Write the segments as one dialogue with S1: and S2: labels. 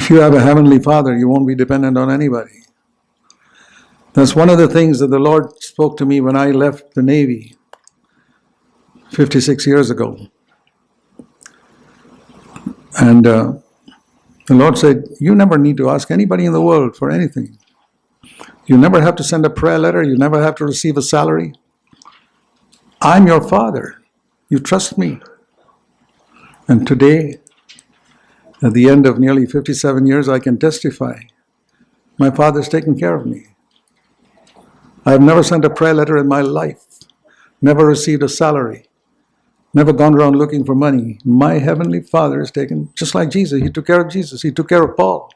S1: If you have a heavenly Father, you won't be dependent on anybody. That's one of the things that the Lord spoke to me when I left the Navy 56 years ago. And the Lord said, you never need to ask anybody in the world for anything. You never have to send a prayer letter. You never have to receive a salary. I'm your Father. You trust me. And today, at the end of nearly 57 years, I can testify. My Father's taken care of me. I have never sent a prayer letter in my life. Never received a salary. Never gone around looking for money. My Heavenly Father is taken, just like Jesus. He took care of Jesus. He took care of Paul.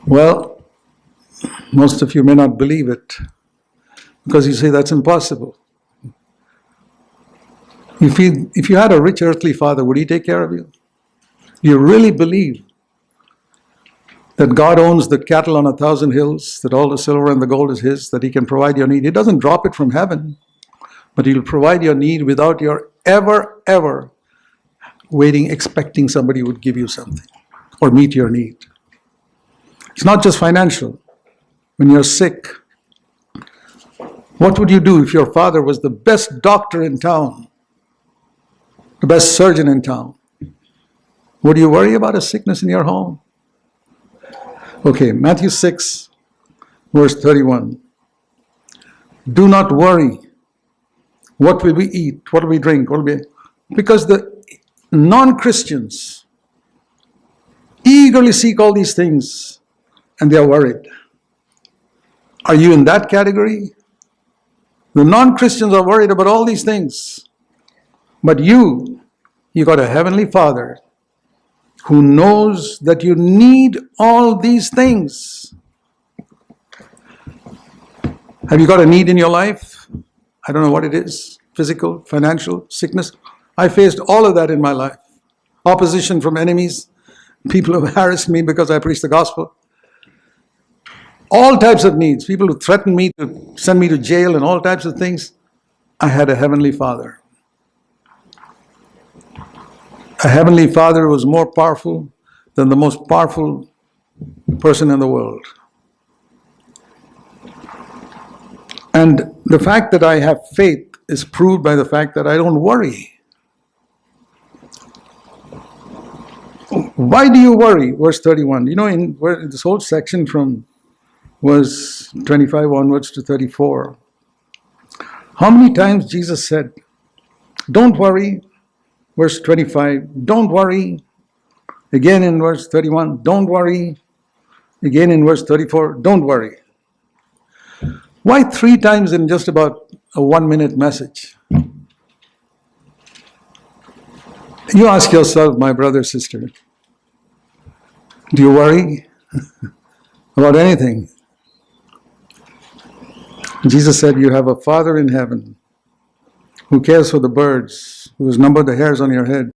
S1: Well, most of you may not believe it because you say that's impossible. If you had a rich earthly father, would he take care of you? You really believe that God owns the cattle on 1,000 hills, that all the silver and the gold is his, that he can provide your need? He doesn't drop it from heaven, but he'll provide your need without your ever waiting, expecting somebody would give you something or meet your need. It's not just financial. When you're sick, what would you do if your father was the best doctor in town, the best surgeon in town? Would you worry about a sickness in your home? Okay, Matthew 6, verse 31. Do not worry. What will we eat? What will we drink? What will we... Because the non-Christians eagerly seek all these things and they are worried. Are you in that category? The non-Christians are worried about all these things. But you got a heavenly Father who knows that you need all these things. Have you got a need in your life? I don't know what it is. Physical, financial, sickness. I faced all of that in my life. Opposition from enemies. People who harassed me because I preached the gospel. All types of needs. People who threatened me to send me to jail and all types of things. I had a heavenly Father. A heavenly Father was more powerful than the most powerful person in the world. And the fact that I have faith is proved by the fact that I don't worry. Why do you worry? Verse 31. You know, in this whole section from verse 25 onwards to 34, how many times Jesus said, don't worry. Verse 25, don't worry. Again in verse 31, don't worry. Again in verse 34, don't worry. Why 3 times in just about a 1-minute message? You ask yourself, my brother, sister, do you worry about anything? Jesus said, you have a Father in heaven who cares for the birds, who has numbered the hairs on your head.